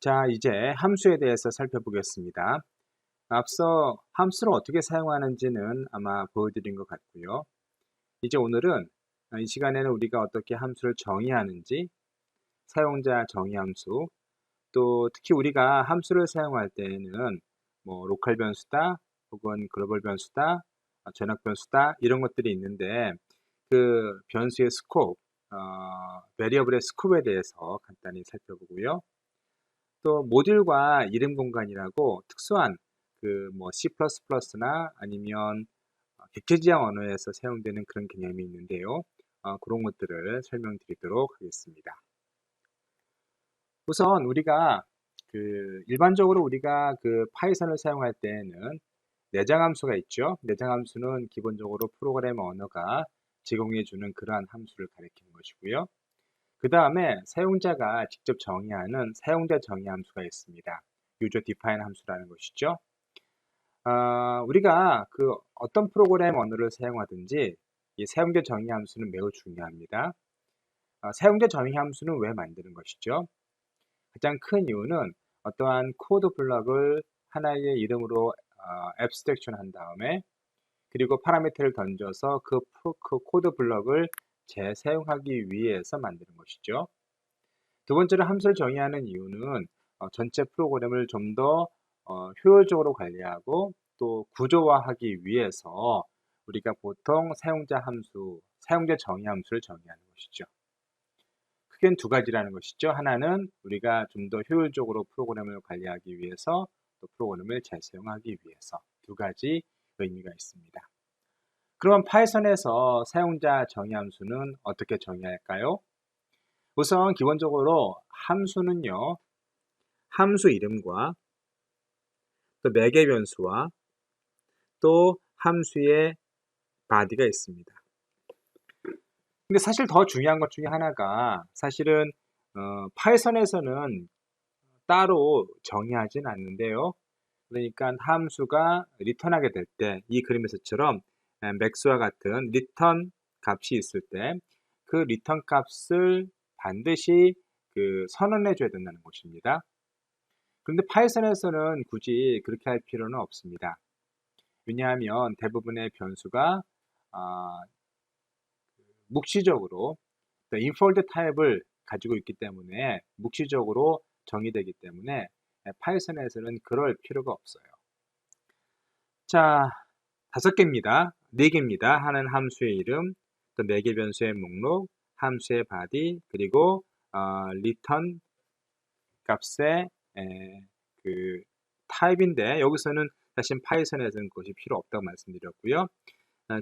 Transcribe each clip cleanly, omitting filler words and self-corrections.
자, 이제 함수에 대해서 살펴보겠습니다. 앞서 함수를 어떻게 사용하는지는 아마 보여드린 것 같고요. 이제 오늘은 이 시간에는 우리가 어떻게 함수를 정의하는지, 사용자 정의 함수, 또 특히 우리가 함수를 사용할 때에는 뭐 로컬 변수다, 혹은 글로벌 변수다, 전역 변수다 이런 것들이 있는데 그 변수의 스코프, 베리어블의 스코프에 대해서 간단히 살펴보고요. 또 모듈과 이름 공간이라고 특수한 그 뭐 C++나 아니면 객체지향 언어에서 사용되는 그런 개념이 있는데요. 그런 것들을 설명드리도록 하겠습니다. 우선 우리가 일반적으로 우리가 그 파이썬을 사용할 때에는 내장 함수가 있죠. 내장 함수는 기본적으로 프로그래머 언어가 제공해주는 그러한 함수를 가리키는 것이고요. 그 다음에 사용자가 직접 정의하는 사용자 정의 함수가 있습니다. user define 함수라는 것이죠. 우리가 그 어떤 프로그램 언어를 사용하든지 이 사용자 정의 함수는 매우 중요합니다. 사용자 정의 함수는 왜 만드는 것이죠? 가장 큰 이유는 어떠한 코드 블럭을 하나의 이름으로 앱스트랙션 한 다음에 그리고 파라미터를 던져서 그 코드 블럭을 재사용하기 위해서 만드는 것이죠. 두 번째로 함수를 정의하는 이유는 전체 프로그램을 좀 더 효율적으로 관리하고 또 구조화하기 위해서 우리가 보통 사용자 정의 함수를 정의하는 것이죠. 크게는 두 가지라는 것이죠. 하나는 우리가 좀 더 효율적으로 프로그램을 관리하기 위해서 또 프로그램을 재사용하기 위해서 두 가지 의미가 있습니다. 그럼 파이썬에서 사용자 정의 함수는 어떻게 정의할까요? 우선 기본적으로 함수는요, 함수 이름과 또 매개 변수와 또 함수의 body가 있습니다. 근데 사실 더 중요한 것 중에 하나가 사실은 파이썬에서는 따로 정의하진 않는데요. 그러니까 함수가 리턴하게 될 때 이 그림에서처럼 max와 같은 리턴 값이 있을 때 그 리턴 값을 반드시 선언해 줘야 된다는 것입니다. 그런데 파이썬에서는 굳이 그렇게 할 필요는 없습니다. 왜냐하면 대부분의 변수가 묵시적으로 인폴드 타입을 가지고 있기 때문에 묵시적으로 정의되기 때문에 파이썬에서는 그럴 필요가 없어요. 자, 5개입니다. 4개입니다. 하는 함수의 이름, 또 매개 변수의 목록, 함수의 body, 그리고 return 값의 그 타입인데 여기서는 사실 파이썬에서는 그것이 필요 없다고 말씀드렸고요.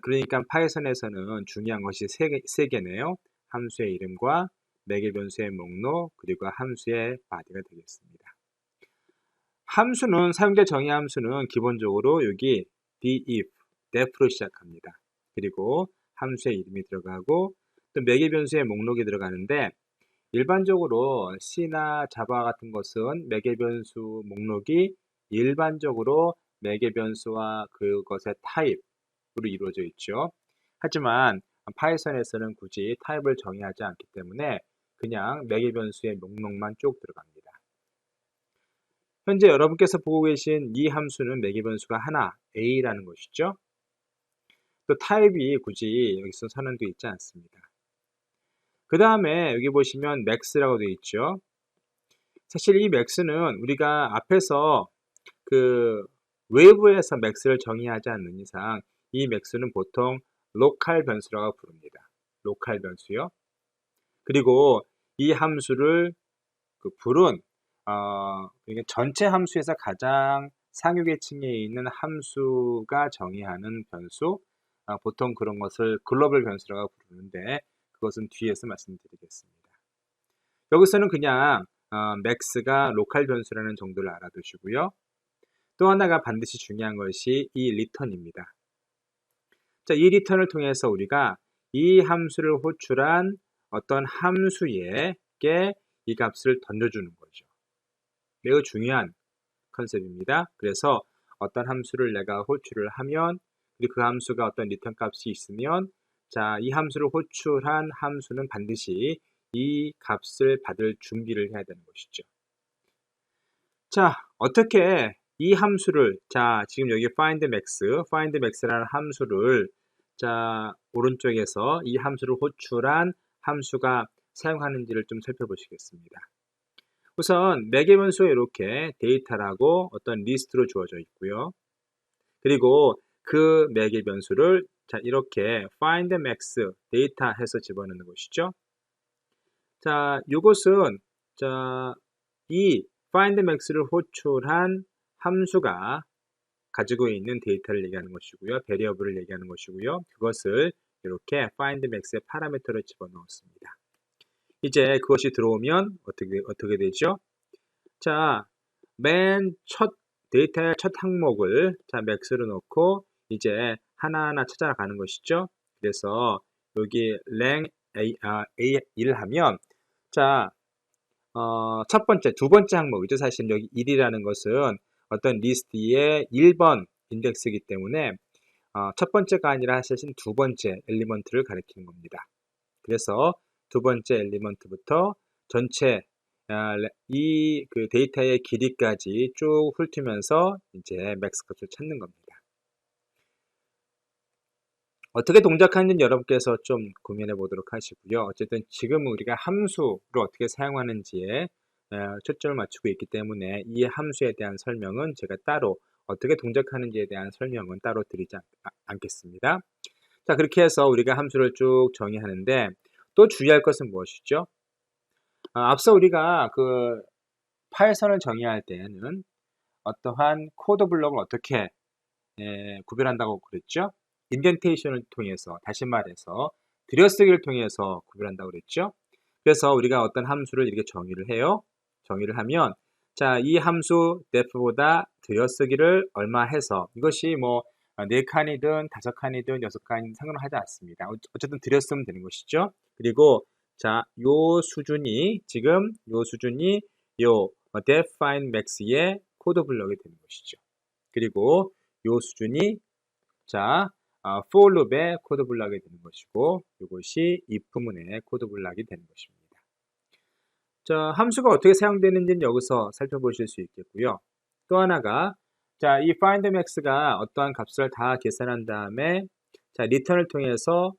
그러니까 파이썬에서는 중요한 것이 세 개네요. 함수의 이름과 매개 변수의 목록 그리고 함수의 body가 되겠습니다. 함수는 사용자 정의 함수는 기본적으로 여기 def, def로 시작합니다. 그리고 함수의 이름이 들어가고 또 매개 변수의 목록이 들어가는데 일반적으로 C나 자바 같은 것은 매개 변수 목록이 일반적으로 매개 변수와 그것의 타입으로 이루어져 있죠. 하지만 파이썬에서는 굳이 타입을 정의하지 않기 때문에 그냥 매개 변수의 목록만 쭉 들어갑니다. 현재 여러분께서 보고 계신 이 함수는 매개 변수가 하나, A라는 것이죠. 또 타입이 굳이 여기서 선언되어 있지 않습니다. 그 다음에 여기 보시면 max라고 되어 있죠. 사실 이 max는 우리가 앞에서 외부에서 max를 정의하지 않는 이상 이 max는 보통 로컬 변수라고 부릅니다. 로컬 변수요. 그리고 이 함수를 부른 그러니까 전체 함수에서 가장 상위계층에 있는 함수가 정의하는 변수, 보통 그런 것을 글로벌 변수라고 부르는데 그것은 뒤에서 말씀드리겠습니다. 여기서는 그냥 max가 로컬 변수라는 정도를 알아두시고요. 또 하나가 반드시 중요한 것이 이 return입니다. 자, 이 return을 통해서 우리가 이 함수를 호출한 어떤 함수에게 이 값을 던져주는 거죠. 매우 중요한 컨셉입니다. 그래서 어떤 함수를 내가 호출을 하면 그리고 그 함수가 어떤 리턴 값이 있으면 자, 이 함수를 호출한 함수는 반드시 이 값을 받을 준비를 해야 되는 것이죠. 자, 어떻게 이 함수를, 자, 지금 여기 findmax라는 함수를, 자, 오른쪽에서 이 함수를 호출한 함수가 사용하는지를 좀 살펴보시겠습니다. 우선 매개 변수에 이렇게 데이터라고 어떤 리스트로 주어져 있고요. 그리고 그 매개 변수를 자, 이렇게 findmax 데이터 해서 집어넣는 것이죠. 자, 이것은 자, 이 findmax를 호출한 함수가 가지고 있는 데이터를 얘기하는 것이고요. 베리어블을 얘기하는 것이고요. 그것을 이렇게 findmax의 파라미터를 집어넣었습니다. 이제 그것이 들어오면 어떻게 되죠? 자, 맨 첫 데이터의 첫 항목을 자, max로 넣고 이제 하나하나 찾아가는 것이죠. 그래서 여기 랭 A1 하면 자, 첫 번째, 두 번째 항목이죠. 사실 여기 1이라는 것은 어떤 리스트의 1번 인덱스이기 때문에 첫 번째가 아니라 사실 두 번째 엘리먼트를 가리키는 겁니다. 그래서 두 번째 엘리먼트부터 전체 이 그 데이터의 길이까지 쭉 훑으면서 이제 맥스 값을 찾는 겁니다. 어떻게 동작하는지는 여러분께서 좀 고민해 보도록 하시고요. 어쨌든 지금 우리가 함수를 어떻게 사용하는지에 초점을 맞추고 있기 때문에 이 함수에 대한 설명은 제가 따로 어떻게 동작하는지에 대한 설명은 따로 드리지 않겠습니다. 자, 그렇게 해서 우리가 함수를 쭉 정의하는데 또 주의할 것은 무엇이죠? 앞서 우리가 그 파이썬을 정의할 때는 어떠한 코드 블록을 어떻게 구별한다고 그랬죠? 인덴테이션을 통해서, 다시 말해서 들여쓰기를 통해서 구별한다고 그랬죠? 그래서 우리가 어떤 함수를 이렇게 정의를 해요. 정의를 하면 자, 이 함수 def보다 들여쓰기를 얼마 해서 이것이 뭐 4칸이든 5칸이든 6칸이든 상관하지 않습니다. 어쨌든 들였으면 되는 것이죠. 그리고 자, 요 수준이 지금 요 수준이 요 define max의 코드 블록이 되는 것이죠. 그리고 요 수준이 자, for loop의 코드 블록이 되는 것이고 이것이 if문의 코드 블록이 되는 것입니다. 자, 함수가 어떻게 사용되는지는 여기서 살펴보실 수 있겠고요. 또 하나가 자, 이 findmax가 어떠한 값을 다 계산한 다음에 자, return을 통해서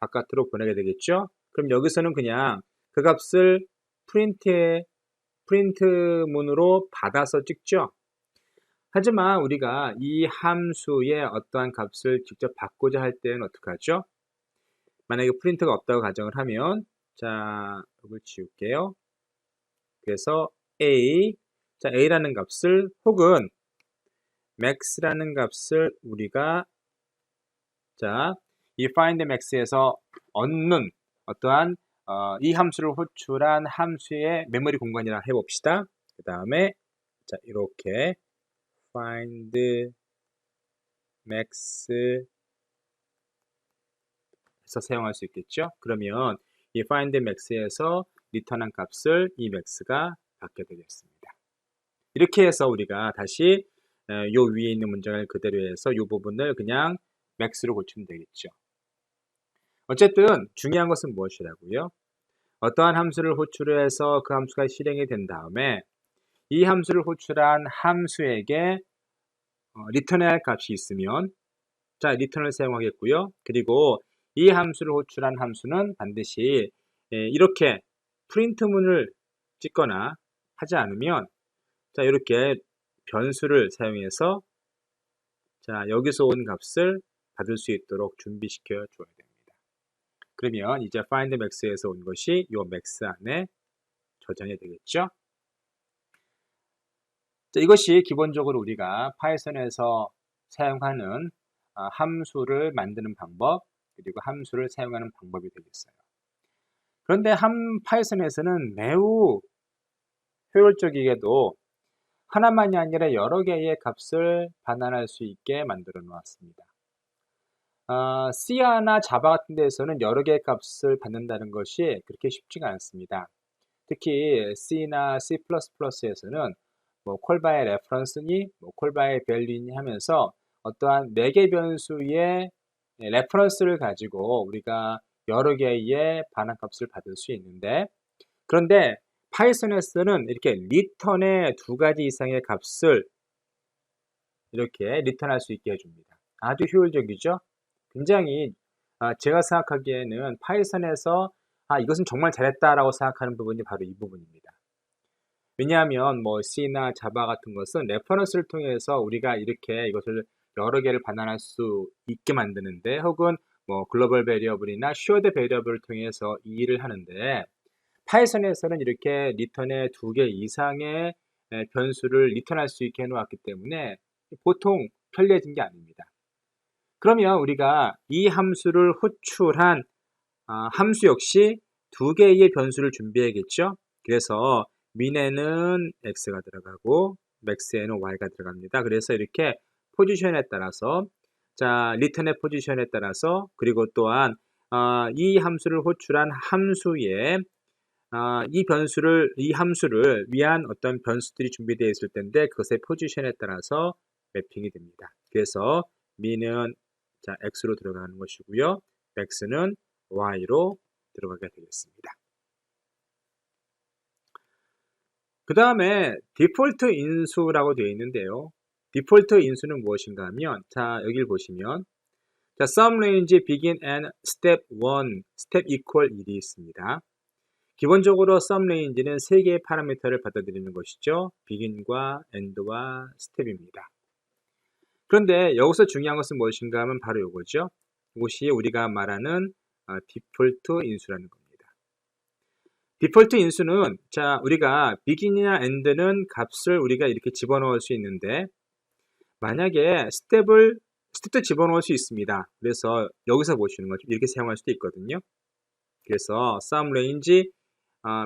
바깥으로 보내게 되겠죠. 그럼 여기서는 그냥 그 값을 프린트문으로 받아서 찍죠. 하지만 우리가 이 함수의 어떠한 값을 직접 받고자 할 때는 어떻게 하죠? 만약에 프린트가 없다고 가정을 하면 자, 이걸 지울게요. 그래서 자, A라는 값을 혹은 max라는 값을 우리가 자, 이 findmax에서 얻는 어떠한 이 함수를 호출한 함수의 메모리 공간이라 해봅시다. 그 다음에 자, 이렇게 findmax 해서 사용할 수 있겠죠. 그러면 이 findmax에서 return한 값을 이 max가 받게 되겠습니다. 이렇게 해서 우리가 다시 요 위에 있는 문장을 그대로 해서 이 부분을 그냥 max로 고치면 되겠죠. 어쨌든 중요한 것은 무엇이라고요? 어떠한 함수를 호출해서 그 함수가 실행이 된 다음에 이 함수를 호출한 함수에게 return해야 할 값이 있으면 자, return을 사용하겠고요. 그리고 이 함수를 호출한 함수는 반드시 이렇게 프린트문을 찍거나 하지 않으면 자, 이렇게 변수를 사용해서 자, 여기서 온 값을 받을 수 있도록 준비시켜 줘야 됩니다. 그러면 이제 findmax에서 온 것이 이 max 안에 저장이 되겠죠. 자, 이것이 기본적으로 우리가 파이썬에서 사용하는 함수를 만드는 방법 그리고 함수를 사용하는 방법이 되겠어요. 그런데 파이썬에서는 매우 효율적이게도 하나만이 아니라 여러 개의 값을 반환할 수 있게 만들어 놓았습니다. C나 자바 같은 데에서는 여러 개의 값을 받는다는 것이 그렇게 쉽지가 않습니다. 특히 C나 C++에서는 뭐 콜바의 레퍼런스니 뭐 콜바의 밸류니 하면서 어떠한 매개 변수의 레퍼런스를 가지고 우리가 여러 개의 반환값을 받을 수 있는데 그런데 파이썬에서는 이렇게 return의 2가지 이상의 값을 이렇게 리턴할 수 있게 해줍니다. 아주 효율적이죠? 굉장히 제가 생각하기에는 파이썬에서 이것은 정말 잘했다라고 생각하는 부분이 바로 이 부분입니다. 왜냐하면 뭐 C나 자바 같은 것은 레퍼런스를 통해서 우리가 이렇게 이것을 여러 개를 반환할 수 있게 만드는데, 혹은 뭐 글로벌 베리어블이나 쉐어드 베리어블을 통해서 이 일을 하는데, 파이썬에서는 이렇게 리턴의 2개 이상의 변수를 리턴할 수 있게 해놓았기 때문에 보통 편리해진 게 아닙니다. 그러면 우리가 이 함수를 호출한 함수 역시 2개의 변수를 준비해야겠죠. 그래서 min에는 x가 들어가고 max에는 y가 들어갑니다. 그래서 이렇게 포지션에 따라서, 자, 리턴의 포지션에 따라서, 그리고 또한 이 함수를 호출한 함수에 이 함수를 위한 어떤 변수들이 준비되어 있을 텐데, 그것의 포지션에 따라서 매핑이 됩니다. 그래서 min은 자, x로 들어가는 것이고요. max는 y로 들어가게 되겠습니다. 그 다음에 디폴트 인수라고 되어 있는데요. 디폴트 인수는 무엇인가 하면, 자, 여기를 보시면, 자, sum range begin and step 1, step equal 1이 있습니다. 기본적으로 sum range는 3개의 파라미터를 받아들이는 것이죠. begin과 end와 step입니다. 그런데 여기서 중요한 것은 무엇인가 하면 바로 이거죠. 이것이 우리가 말하는 디폴트 인수라는 겁니다. 디폴트 인수는, 자, 우리가 begin이나 end는 값을 우리가 이렇게 집어넣을 수 있는데, 만약에 스텝도 집어넣을 수 있습니다. 그래서 여기서 보시는 거죠. 이렇게 사용할 수도 있거든요. 그래서 sum range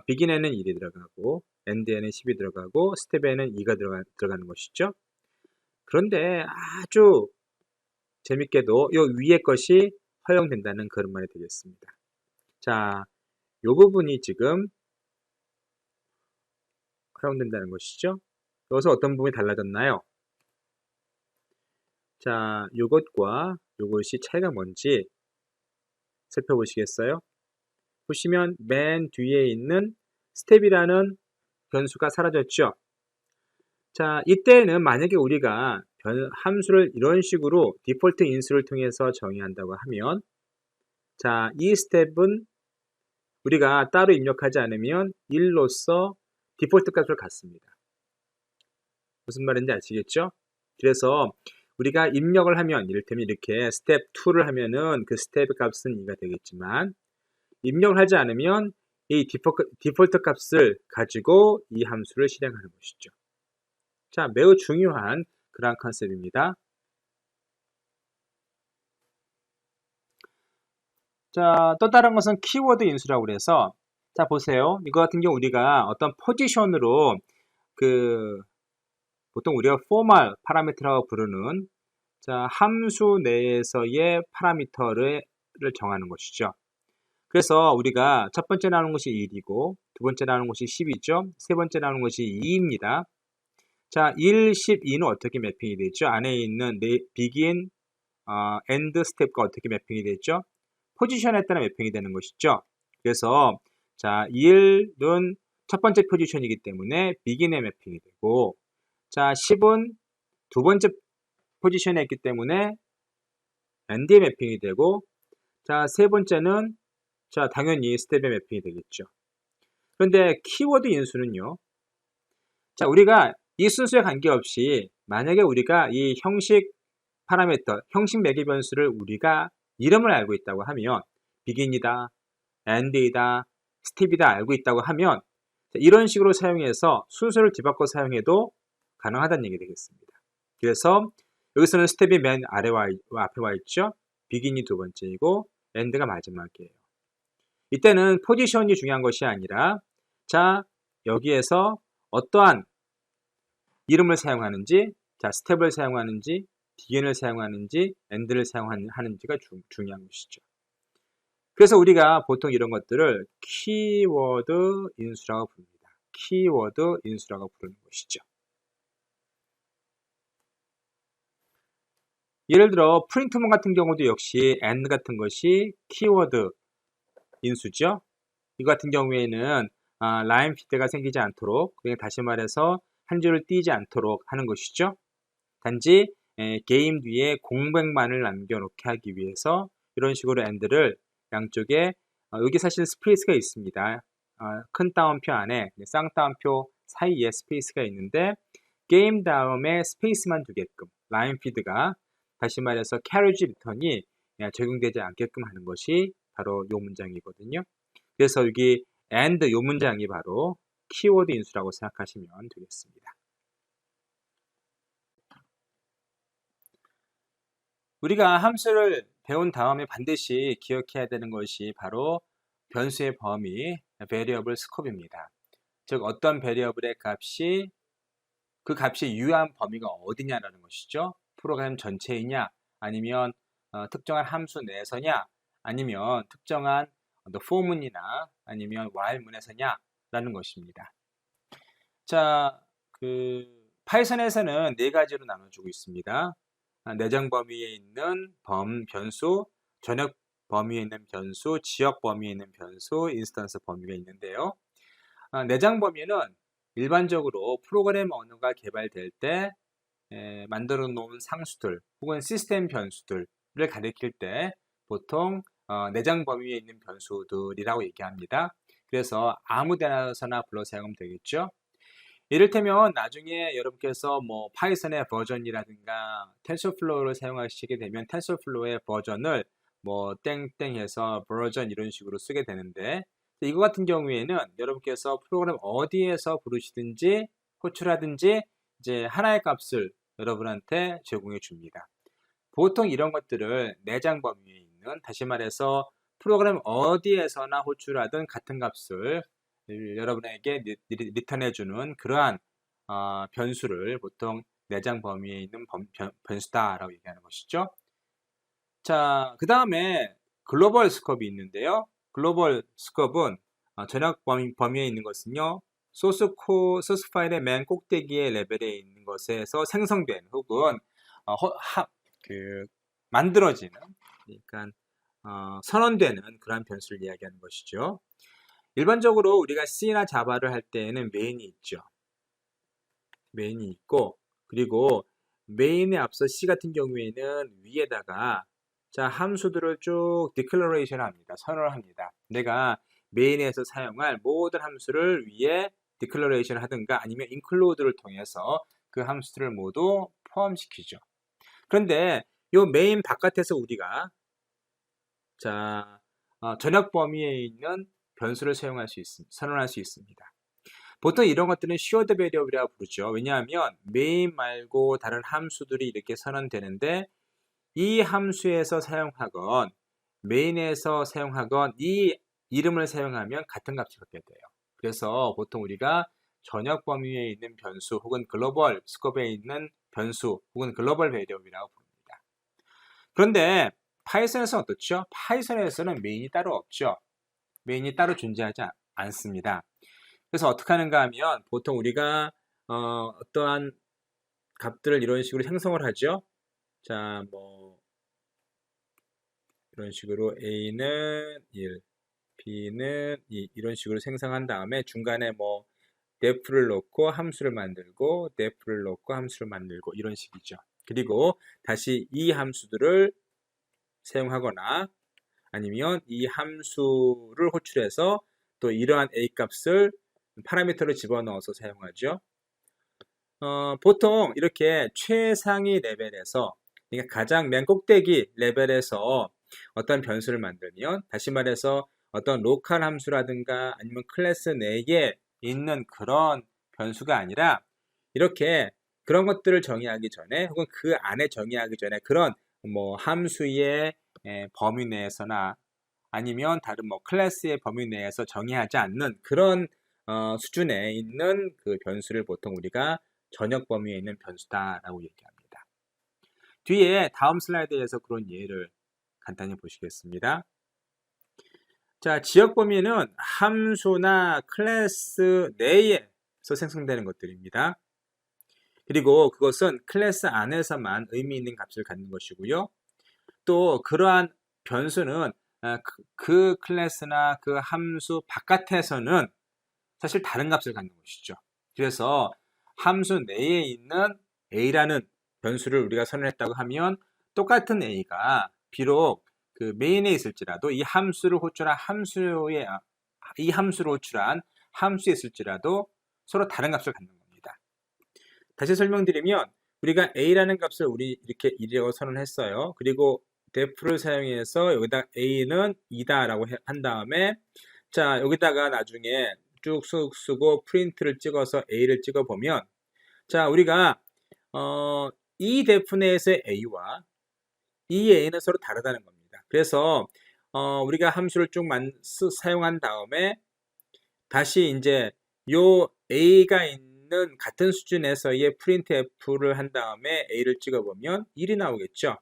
begin에는 1이 들어가고 end에는 10이 들어가고 스텝에는 2가 들어가는 것이죠. 그런데 아주 재밌게도 이 위에 것이 허용된다는 그런 말이 되겠습니다. 자, 이 부분이 지금 허용된다는 것이죠. 여기서 어떤 부분이 달라졌나요? 자, 이것과 이것이 차이가 뭔지 살펴보시겠어요? 보시면 맨 뒤에 있는 스텝이라는 변수가 사라졌죠. 자, 이때는 만약에 우리가 함수를 이런 식으로 디폴트 인수를 통해서 정의한다고 하면, 자, 이 스텝은 우리가 따로 입력하지 않으면 1로서 디폴트 값을 갖습니다. 무슨 말인지 아시겠죠? 그래서 우리가 입력을 하면, 이를테면 이렇게 스텝 2를 하면은 그 스텝 값은 2가 되겠지만, 입력을 하지 않으면 이 디폴트 값을 가지고 이 함수를 실행하는 것이죠. 자, 매우 중요한 그러한 컨셉입니다. 자, 또 다른 것은 키워드 인수라고 그래서, 자, 보세요. 이거 같은 경우 우리가 어떤 포지션으로 보통 우리가 포멀 파라미터라고 부르는, 자, 함수 내에서의 파라미터를 정하는 것이죠. 그래서 우리가 첫 번째 나오는 것이 1이고, 두 번째 나오는 것이 10이죠. 세 번째 나오는 것이 2입니다. 자, 1, 10, 2는 어떻게 매핑이 되죠? 안에 있는 begin, end 스텝과 어떻게 매핑이 되죠? 포지션에 따라 매핑이 되는 것이죠. 그래서 자, 1은 첫 번째 포지션이기 때문에 begin에 매핑이 되고, 자, 10은 두 번째 포지션에 있기 때문에 end에 매핑이 되고, 자, 세 번째는 자, 당연히 스텝에 매핑이 되겠죠. 그런데 키워드 인수는요. 자, 우리가 이 순수에 관계없이 만약에 우리가 이 형식 파라미터, 형식 매개 변수를 우리가 이름을 알고 있다고 하면, begin이다, end이다, step이다 알고 있다고 하면, 이런 식으로 사용해서 순서를 뒤바꿔 사용해도 가능하다는 얘기 되겠습니다. 그래서 여기서는 스텝이 맨 아래와 앞에 와 있죠. begin이 두 번째이고 end가 마지막이에요. 이때는 포지션이 중요한 것이 아니라, 자, 여기에서 어떠한 이름을 사용하는지, 자, 스텝을 사용하는지, begin을 사용하는지, end를 사용하는지가 중요한 것이죠. 그래서 우리가 보통 이런 것들을 키워드 인수라고 부릅니다. 키워드 인수라고 부르는 것이죠. 예를 들어 프린트문 같은 경우도 역시 and 같은 것이 키워드 인수죠. 이 같은 경우에는 라인 피드가 생기지 않도록, 그러니까 다시 말해서 한 줄을 띄지 않도록 하는 것이죠. 단지 게임 뒤에 공백만을 남겨놓게 하기 위해서 이런 식으로 AND를 양쪽에 여기 사실 스페이스가 있습니다. 큰 따옴표 안에 쌍따옴표 사이에 스페이스가 있는데 게임 다음에 스페이스만 두게끔 라인 피드가 다시 말해서 carriage return이 적용되지 않게끔 하는 것이 바로 이 문장이거든요. 그래서 여기 and 이 문장이 바로 키워드 인수라고 생각하시면 되겠습니다. 우리가 함수를 배운 다음에 반드시 기억해야 되는 것이 바로 변수의 범위, variable scope입니다. 즉 어떤 variable의 값이 그 값이 유효한 범위가 어디냐라는 것이죠. 프로그램 전체이냐, 아니면 특정한 함수 내에서냐, 아니면 특정한 for문이나 아니면 while문에서냐라는 것입니다. 자, 파이썬에서는 네 가지로 나눠주고 있습니다. 내장 범위에 있는 변수, 전역 범위에 있는 변수, 지역 범위에 있는 변수, 인스턴스 범위가 있는데요. 내장 범위는 일반적으로 프로그램 언어가 개발될 때 만들어 놓은 상수들 혹은 시스템 변수들을 가리킬 때 보통 내장 범위에 있는 변수들이라고 얘기합니다. 그래서 아무 데나서나 불러 사용하면 되겠죠. 이를테면 나중에 여러분께서 뭐 파이썬의 버전이라든가 텐sorflow를 사용하시게 되면 텐sorflow의 버전을 뭐 땡땡해서 버전 이런 식으로 쓰게 되는데, 이거 같은 경우에는 여러분께서 프로그램 어디에서 부르시든지 호출하든지 이제 하나의 값을 여러분한테 제공해 줍니다. 보통 이런 것들을 내장 범위에 있는, 다시 말해서 프로그램 어디에서나 호출하든 같은 값을 여러분에게 리턴해주는 그러한 변수를 보통 내장 범위에 있는 변수다라고 얘기하는 것이죠. 자, 그 다음에 글로벌 스컵이 있는데요. 글로벌 스컵은 전역 범위에 있는 것은요, 소스 파일의 맨 꼭대기의 레벨에 있는 것에서 생성된 혹은 만들어지는, 그러니까 선언되는 그러한 변수를 이야기하는 것이죠. 일반적으로 우리가 C나 자바를 할 때에는 메인이 있죠. 메인이 있고, 그리고 메인에 앞서 C 같은 경우에는 위에다가 자 함수들을 쭉 디클러레이션 합니다. 선언을 합니다. 내가 메인에서 사용할 모든 함수를 위에 디클러레이션 하든가 아니면 include를 통해서 그 함수들을 모두 포함시키죠. 그런데 이 메인 바깥에서 우리가 자 전역 범위에 있는 변수를 사용할 수 있습니다. 선언할 수 있습니다. 보통 이런 것들은 shared variable이라고 부르죠. 왜냐하면 메인 말고 다른 함수들이 이렇게 선언되는데 이 함수에서 사용하건 메인에서 사용하건 이 이름을 사용하면 같은 값을 갖게 돼요. 그래서 보통 우리가 전역 범위에 있는 변수 혹은 글로벌 스코프에 있는 변수 혹은 글로벌 베리어블이라고 부릅니다. 그런데 파이썬에서는 어떻죠? 파이썬에서는 메인이 따로 없죠. 메인이 따로 존재하지 않습니다. 그래서 어떻게 하는가 하면 보통 우리가 어떠한 값들을 이런 식으로 생성을 하죠. 자, 뭐 이런 식으로 A는 1, B는 2 이런 식으로 생성한 다음에 중간에 뭐 def를 넣고 함수를 만들고 def를 넣고 함수를 만들고 이런 식이죠. 그리고 다시 이 함수들을 사용하거나 아니면 이 함수를 호출해서 또 이러한 A 값을 파라미터를 집어넣어서 사용하죠. 보통 이렇게 최상위 레벨에서, 그러니까 가장 맨 꼭대기 레벨에서 어떤 변수를 만들면, 다시 말해서 어떤 로컬 함수라든가 아니면 클래스 내에 있는 그런 변수가 아니라 이렇게 그런 것들을 정의하기 전에 혹은 그 안에 정의하기 전에 그런 뭐 함수의 범위 내에서나 아니면 다른 뭐 클래스의 범위 내에서 정의하지 않는 그런 수준에 있는 그 변수를 보통 우리가 전역 범위에 있는 변수다라고 얘기합니다. 뒤에 다음 슬라이드에서 그런 예를 간단히 보시겠습니다. 자, 지역 범위는 함수나 클래스 내에서 생성되는 것들입니다. 그리고 그것은 클래스 안에서만 의미 있는 값을 갖는 것이고요. 또 그러한 변수는 그 클래스나 그 함수 바깥에서는 사실 다른 값을 갖는 것이죠. 그래서 함수 내에 있는 a라는 변수를 우리가 선언했다고 하면 똑같은 a가 비록 그 메인에 있을지라도 이 함수를 호출한 이 함수를 호출한 함수에 있을지라도 서로 다른 값을 갖는 겁니다. 다시 설명드리면 우리가 a라는 값을 우리 이렇게 1이라고 선언했어요. 그리고 def를 사용해서 여기다 a는 2다라고 한 다음에 자 여기다가 나중에 쭉 쓰고 프린트를 찍어서 a를 찍어 보면 자 우리가 이 def 내에서의 a와 이 a는 서로 다르다는 겁니다. 그래서 우리가 함수를 쭉 사용한 다음에 다시 이제 요 a가 있는 같은 수준에서의 printf를 한 다음에 a를 찍어보면 1이 나오겠죠.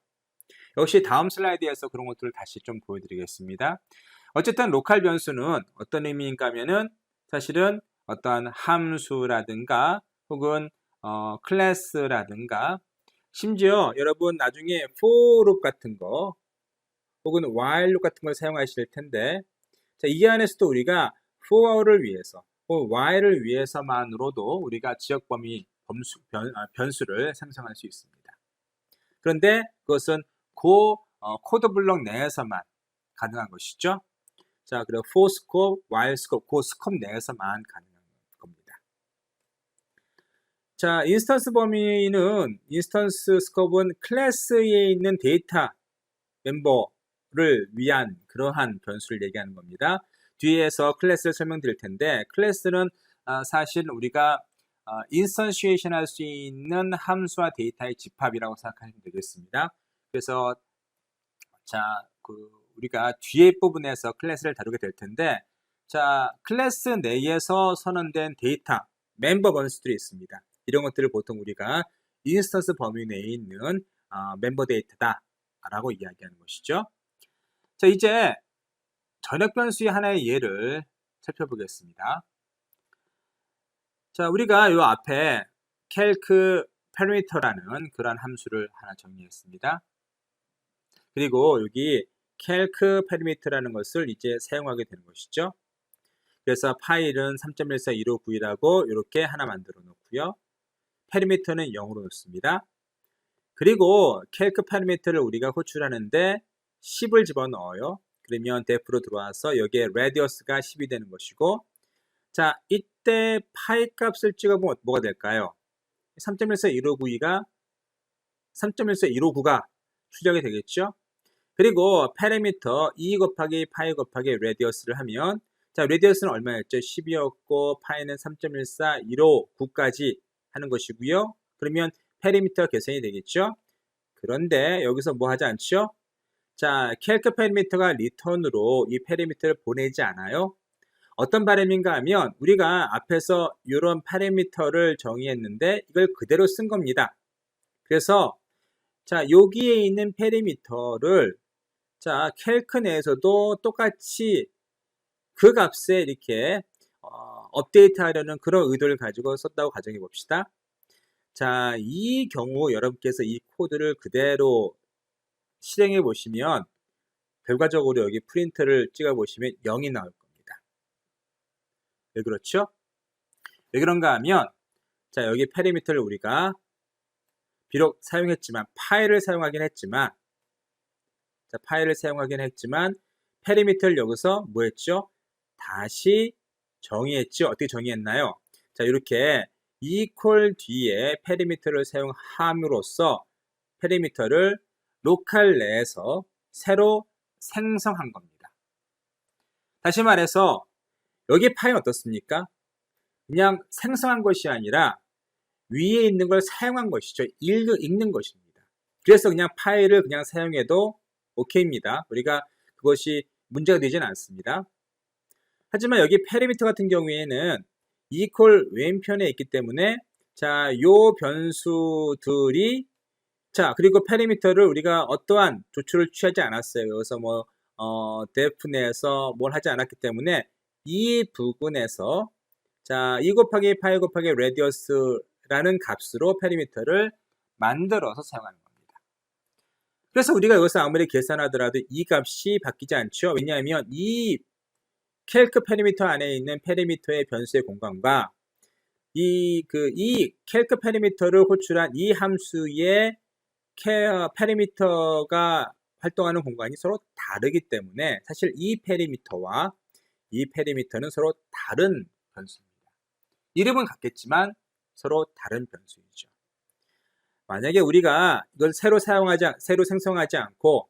역시 다음 슬라이드에서 그런 것들을 다시 좀 보여드리겠습니다. 어쨌든 로컬 변수는 어떤 의미인가 하면은 사실은 어떠한 함수라든가 혹은 클래스라든가 심지어 여러분 나중에 for loop 같은 거 혹은 while loop 같은 걸 사용하실 텐데 자, 이 안에서도 우리가 for를 위해서 혹은 while을 위해서만으로도 우리가 지역 범위 변수를 생성할 수 있습니다. 그런데 그것은 코드 블록 내에서만 가능한 것이죠. 자, 그리고 for scope, while scope, 그 스코프 내에서만 가능한 겁니다. 자, 인스턴스 범위는 인스턴스 스코프는 클래스에 있는 데이터 멤버를 위한 그러한 변수를 얘기하는 겁니다. 뒤에서 클래스를 설명드릴 텐데 클래스는 사실 우리가 인스턴시에이션 할 수 있는 함수와 데이터의 집합이라고 생각하시면 되겠습니다. 그래서 자, 우리가 뒤에 부분에서 클래스를 다루게 될 텐데 자, 클래스 내에서 선언된 데이터 멤버 변수들이 있습니다. 이런 것들을 보통 우리가 인스턴스 범위 내에 있는 멤버 데이터다 라고 이야기하는 것이죠. 자, 이제 전역 변수의 하나의 예를 살펴보겠습니다. 자, 우리가 이 앞에 calc parameter라는 그런 함수를 하나 정리했습니다. 그리고 여기 calc parameter라는 것을 이제 사용하게 되는 것이죠. 그래서 파일은 3.14259이라고 이렇게 하나 만들어 놓고요. parameter는 0으로 놓습니다. 그리고 calc parameter를 우리가 호출하는데 10을 집어넣어요. 그러면 def로 들어와서 여기에 radius가 10이 되는 것이고 자, 이때 파이 값을 찍어보면 뭐가 될까요? 3.14159가 3.14159가 출력이 되겠죠? 그리고 파라미터 2 곱하기 파이 곱하기 radius를 하면 자, radius는 얼마였죠? 10이었고 파이는 3.14159까지 하는 것이고요. 그러면 파라미터 계산이 되겠죠? 그런데 여기서 뭐 하지 않죠? 자, calc 파라미터가 리턴으로 이 파라미터를 보내지 않아요. 어떤 바람인가 하면 우리가 앞에서 이런 파라미터를 정의했는데 이걸 그대로 쓴 겁니다. 그래서 자, 여기에 있는 파라미터를 자, calc 내에서도 똑같이 그 값에 이렇게 업데이트 하려는 그런 의도를 가지고 썼다고 가정해 봅시다. 자, 이 경우 여러분께서 이 코드를 그대로 실행해 보시면 결과적으로 여기 프린트를 찍어 보시면 0이 나올 겁니다. 왜 그렇죠? 왜 그런가 하면 자, 여기 파라미터를 우리가 비록 사용했지만 파일을 사용하긴 했지만 자, 파일을 사용하긴 했지만 파라미터를 여기서 뭐 했죠? 다시 정의했죠. 어떻게 정의했나요? 자, 이렇게 equal 뒤에 파라미터를 사용함으로써 파라미터를 로컬 내에서 새로 생성한 겁니다. 다시 말해서 여기 파일은 어떻습니까? 그냥 생성한 것이 아니라 위에 있는 걸 사용한 것이죠. 읽는 것입니다. 그래서 그냥 파일을 그냥 사용해도 오케이입니다. 우리가 그것이 문제가 되지는 않습니다. 하지만 여기 파라미터 같은 경우에는 equal 왼편에 있기 때문에 자, 요 변수들이 자, 그리고 파라미터를 우리가 어떠한 조치를 취하지 않았어요. 여기서 뭐 def 내에서 뭘 하지 않았기 때문에 이 부분에서 자, 2 곱하기 파이 곱하기 radius라는 값으로 파라미터를 만들어서 사용하는 겁니다. 그래서 우리가 여기서 아무리 계산하더라도 이 값이 바뀌지 않죠. 왜냐하면 이 캘크 페리미터 안에 있는 페리미터의 변수의 공간과 이 캘크 페리미터를 호출한 이 함수의 페리미터가 활동하는 공간이 서로 다르기 때문에 사실 이 페리미터와 이 페리미터는 서로 다른 변수입니다. 이름은 같겠지만 서로 다른 변수이죠. 만약에 우리가 이걸 새로 생성하지 않고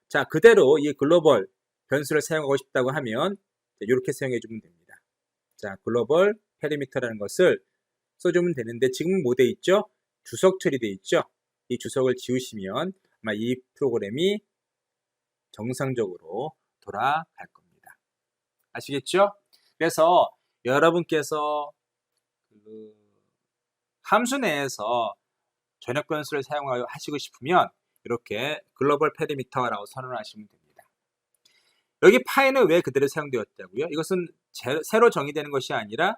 자 그대로 이 글로벌 변수를 사용하고 싶다고 하면 이렇게 사용해 주면 됩니다. 자 글로벌 페리미터라는 것을 써주면 되는데 지금은 뭐 돼 있죠? 주석 처리돼 있죠? 이 주석을 지우시면 아마 이 프로그램이 정상적으로 돌아갈 겁니다. 아시겠죠? 그래서 여러분께서 함수 내에서 전역 변수를 사용하시고 싶으면 이렇게 글로벌 페리미터라고 선언하시면 됩니다. 여기 파이는 왜 그대로 사용되었다고요? 이것은 새로 정의되는 것이 아니라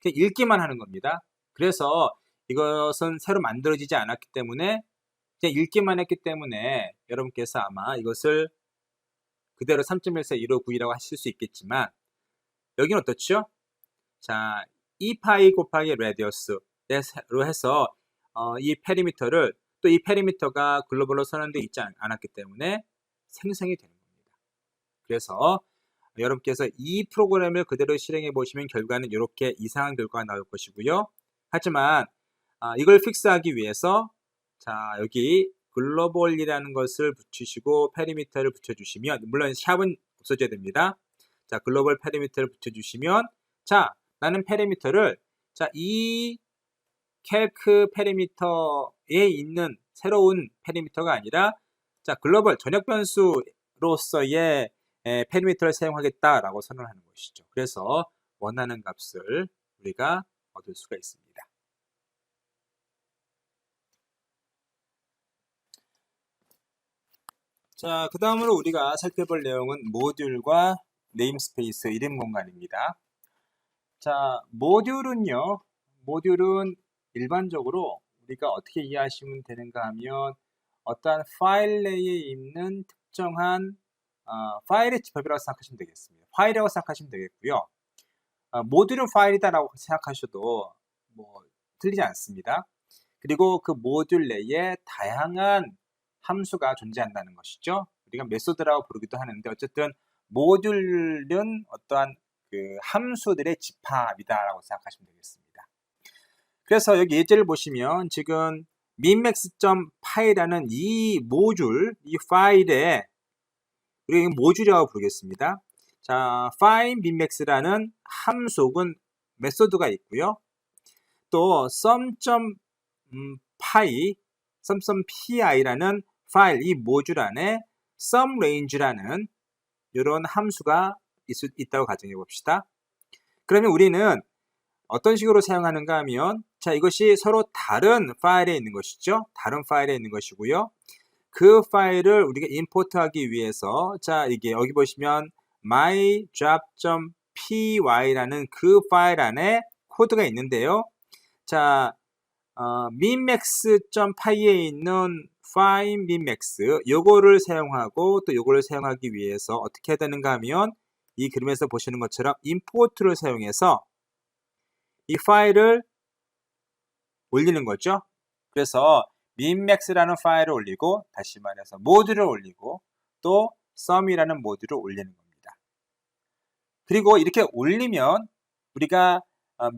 그냥 읽기만 하는 겁니다. 그래서 이것은 새로 만들어지지 않았기 때문에 그냥 읽기만 했기 때문에 여러분께서 아마 이것을 그대로 3.141592라고 하실 수 있겠지만 여기는 어떻죠? 자, 2파이 곱하기 레디어스로 해서 이 페리미터를 또 이 페리미터가 글로벌로 선언되어 있지 않았기 때문에 생성이 되는 겁니다. 그래서 여러분께서 이 프로그램을 그대로 실행해 보시면 결과는 이렇게 이상한 결과가 나올 것이고요. 하지만 이걸 픽스하기 위해서 자 여기 글로벌이라는 것을 붙이시고 페리미터를 붙여주시면 물론 샵은 없어져야 됩니다. 자 글로벌 페리미터를 붙여주시면 자 나는 페리미터를 자 이 캘크 페리미터에 있는 새로운 페리미터가 아니라 자 글로벌 전역 변수로서의 페리미터를 사용하겠다라고 선언하는 것이죠. 그래서 원하는 값을 우리가 얻을 수가 있습니다. 자, 그 다음으로 우리가 살펴볼 내용은 모듈과 네임스페이스 이름 공간입니다. 자, 모듈은 일반적으로 우리가 어떻게 이해하시면 되는가 하면 어떠한 파일 내에 있는 특정한 파일의 집합이라고 생각하시면 되겠습니다. 파일이라고 생각하시면 되겠고요. 모듈은 파일이다라고 생각하셔도 뭐 틀리지 않습니다. 그리고 그 모듈 내에 다양한 함수가 존재한다는 것이죠. 우리가 메소드라고 부르기도 하는데 어쨌든 모듈은 어떠한 그 함수들의 집합이다라고 생각하시면 되겠습니다. 그래서 여기 예제를 보시면 지금 minmax.py라는 이 모듈, 이 파일에 우리가 모듈이라고 부르겠습니다. 자, find minmax라는 함수 혹은 메소드가 있고요. 또 sum.py라는 파일, 이 모듈 안에 sumRange라는 이런 함수가 있다고 가정해 봅시다. 그러면 우리는 어떤 식으로 사용하는가 하면 자 이것이 서로 다른 파일에 있는 것이죠. 다른 파일에 있는 것이고요. 그 파일을 우리가 임포트하기 위해서 자 이게 여기 보시면 myjob.py라는 그 파일 안에 코드가 있는데요. 자 minmax.py에 있는 find minmax 요거를 사용하고 또 요거를 사용하기 위해서 어떻게 해야 되는가 하면 이 그림에서 보시는 것처럼 임포트를 사용해서 이 파일을 올리는 거죠. 그래서 minmax라는 파일을 올리고 다시 말해서 모듈을 올리고 또 sum이라는 모듈을 올리는 겁니다. 그리고 이렇게 올리면 우리가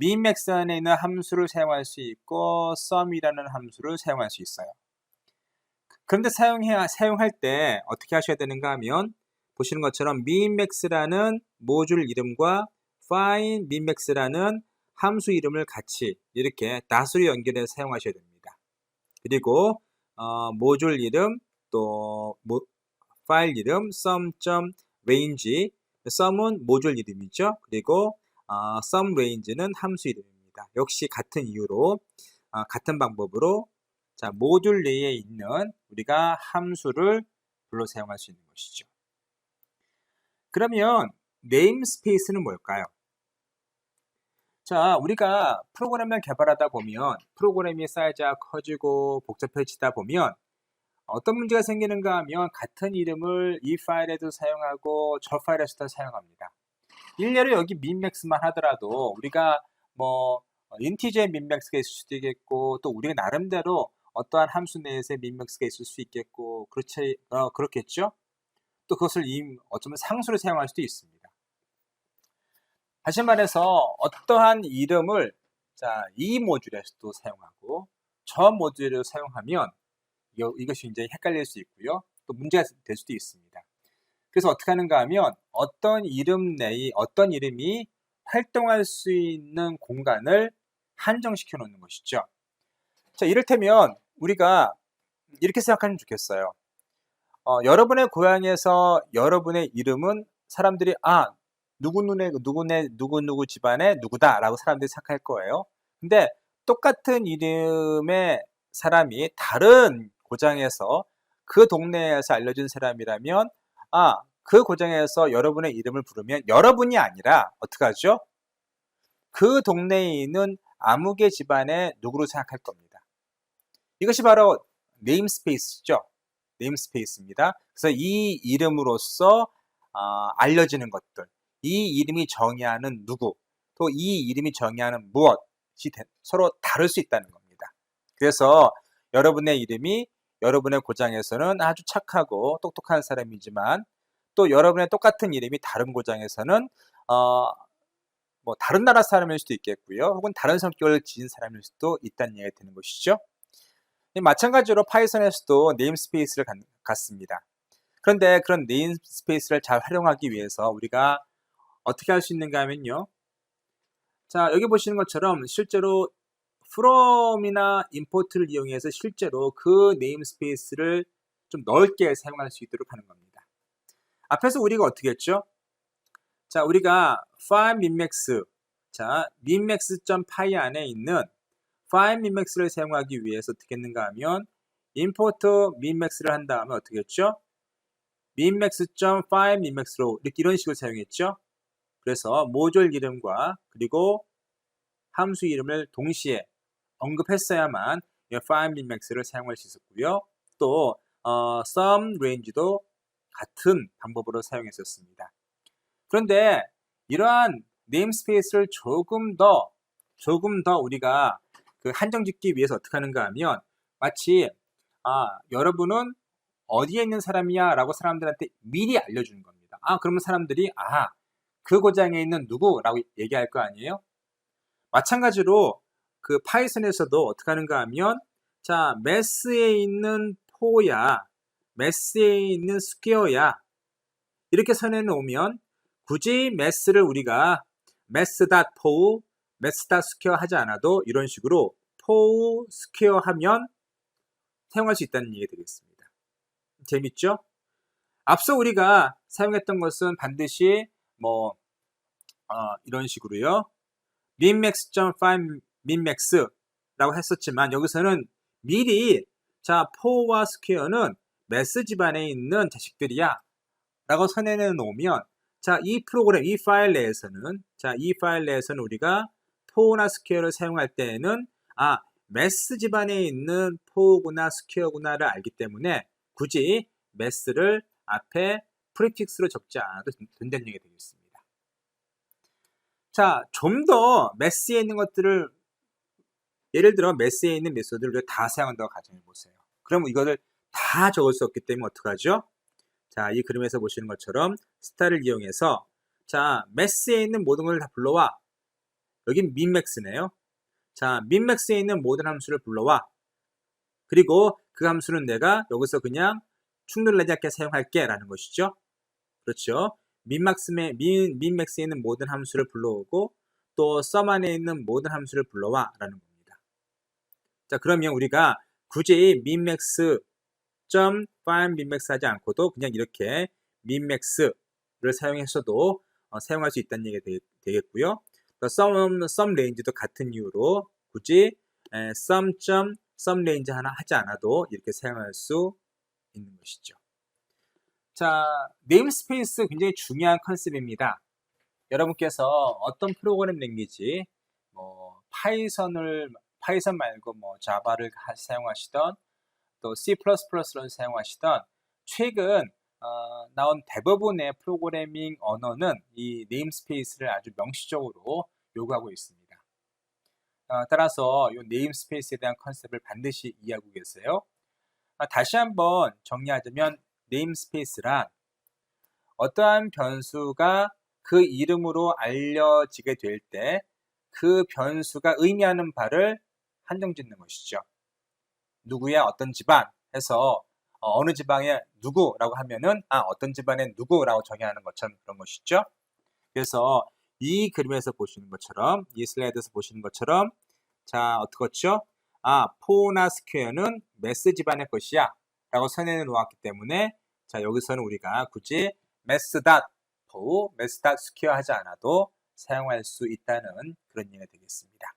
minmax 안에 있는 함수를 사용할 수 있고 sum이라는 함수를 사용할 수 있어요. 그런데 사용할 때 어떻게 하셔야 되는가 하면 보시는 것처럼 minmax라는 모듈 이름과 find minmax라는 함수 이름을 같이 이렇게 닷으로 연결해서 사용하셔야 됩니다. 그리고 모듈 이름 또 파일 이름 sum.range sum은 모듈 이름이죠. 그리고 sumRange는 함수 이름입니다. 역시 같은 이유로 같은 방법으로 자 모듈 내에 있는 우리가 함수를 불러 사용할 수 있는 것이죠. 그러면 네임스페이스는 뭘까요? 자, 우리가 프로그램을 개발하다 보면 프로그램이 사이즈가 커지고 복잡해지다 보면 어떤 문제가 생기는가 하면 같은 이름을 이 파일에도 사용하고 저 파일에서도 사용합니다. 일례로 여기 민맥스만 하더라도 우리가 뭐 인티저의 민맥스가 있을 수도 있겠고 또 우리가 나름대로 어떠한 함수 내에서의 민맥스가 있을 수 있겠고 그렇겠죠? 또 그것을 어쩌면 상수로 사용할 수도 있습니다. 다시 말해서 어떠한 이름을 이 모듈에서도 사용하고 저 모듈에도 사용하면 이것이 이제 헷갈릴 수 있고요. 또 문제가 될 수도 있습니다. 그래서 어떻게 하는가 하면 어떤 이름이 활동할 수 있는 공간을 한정시켜 놓는 것이죠. 자, 이를테면 우리가 이렇게 생각하면 좋겠어요. 여러분의 고향에서 여러분의 이름은 사람들이 누구 집안의 누구다라고 사람들이 생각할 거예요. 근데 똑같은 이름의 사람이 다른 고장에서 그 동네에서 알려진 사람이라면 그 고장에서 여러분의 이름을 부르면 여러분이 아니라 어떻게 하죠? 그 동네에 있는 아무개 집안의 누구로 생각할 겁니다. 이것이 바로 네임스페이스죠. 네임스페이스입니다. 그래서 이 이름으로서 알려지는 것들, 이 이름이 정의하는 누구, 또 이 이름이 정의하는 무엇이 서로 다를 수 있다는 겁니다. 그래서 여러분의 이름이 여러분의 고장에서는 아주 착하고 똑똑한 사람이지만 또 여러분의 똑같은 이름이 다른 고장에서는 뭐 다른 나라 사람일 수도 있겠고요. 혹은 다른 성격을 지닌 사람일 수도 있다는 얘기가 되는 것이죠. 마찬가지로 파이썬에서도 네임스페이스를 갖습니다. 그런데 그런 네임스페이스를 잘 활용하기 위해서 우리가 어떻게 할 수 있는가 하면요. 자, 여기 보시는 것처럼 실제로 from이나 import를 이용해서 실제로 그 네임스페이스를 좀 넓게 사용할 수 있도록 하는 겁니다. 앞에서 우리가 어떻게 했죠? 자, 우리가 find minmax, 자, minmax.py 안에 있는 find minmax를 사용하기 위해서 어떻게 했는가 하면 import minmax를 한 다음에 어떻게 했죠? minmax.find minmax로 이런 식으로 사용했죠. 그래서 모듈 이름과 그리고 함수 이름을 동시에 언급했어야만 find minmax를 사용할 수 있었고요. 또 sum range도 같은 방법으로 사용했었습니다. 그런데 이러한 네임스페이스를 조금 더 우리가 그 한정짓기 위해서 어떻게 하는가 하면 마치 여러분은 어디에 있는 사람이야 라고 사람들한테 미리 알려주는 겁니다. 그러면 사람들이 그 고장에 있는 누구라고 얘기할 거 아니에요? 마찬가지로 그 파이썬에서도 어떻게 하는가 하면 자, 매스에 있는 포야, 매스에 있는 스퀘어야 이렇게 선해 놓으면 굳이 매스를 우리가 mass.pow, mass.square 하지 않아도 이런 식으로 pow, square 하면 사용할 수 있다는 얘기가 되겠습니다. 재밌죠? 앞서 우리가 사용했던 것은 반드시 이런 식으로요. minmax.find minmax라고 했었지만 여기서는 미리 pow와 square는 mass 집안에 있는 자식들이야 라고 선행해 놓으면 이 프로그램, 이 파일 내에서는 우리가 pow나 square를 사용할 때에는 mass 집안에 있는 pow구나 square구나를 알기 때문에 굳이 mass를 앞에 프리픽스로 적지 않아도 된다는 얘기가 되겠습니다. 자, 좀 더 mass에 있는 것들을 예를 들어 mass에 있는 메소드를 우리가 다 사용한다고 가정해 보세요. 그럼 이거를 다 적을 수 없기 때문에 어떡하죠? 자, 이 그림에서 보시는 것처럼 스타를 이용해서 mass에 있는 모든 걸 다 불러와. 여긴 minmax네요. 자, minmax에 있는 모든 함수를 불러와. 그리고 그 함수는 내가 여기서 그냥 충돌하지 않게 사용할게 라는 것이죠. 그렇죠. minmax에 있는 모든 함수를 불러오고 또 sum 안에 있는 모든 함수를 불러와 라는 겁니다. 자, 그러면 우리가 굳이 minmax find minmax 하지 않고도 그냥 이렇게 minmax를 사용해서도 사용할 수 있다는 얘기가 되겠고요. sum range도 같은 이유로 굳이 sum range 하나 하지 않아도 이렇게 사용할 수 있는 것이죠. 자, 네임스페이스 굉장히 중요한 컨셉입니다. 여러분께서 어떤 프로그램 랭귀지, 파이썬 말고 자바를 사용하시던 또 C++를 사용하시던 최근 나온 대부분의 프로그래밍 언어는 이 네임스페이스를 아주 명시적으로 요구하고 있습니다. 따라서 이 네임스페이스에 대한 컨셉을 반드시 이해하고 계세요. 다시 한번 정리하자면 네임스페이스란 어떠한 변수가 그 이름으로 알려지게 될 때 그 변수가 의미하는 바를 한정짓는 것이죠. 누구야 어떤 집안 해서 어느 지방에 누구라고 하면은 어떤 집안에 누구라고 정의하는 것처럼 그런 것이죠. 그래서 이 그림에서 보시는 것처럼 이 슬라이드에서 보시는 것처럼 자 어떻겠죠? 포나 스퀘어는 매스 집안의 것이야 라고 선언해 놓았기 때문에 자 여기서는 우리가 굳이 매스.포, 매스.스퀘어 하지 않아도 사용할 수 있다는 그런 얘기가 되겠습니다.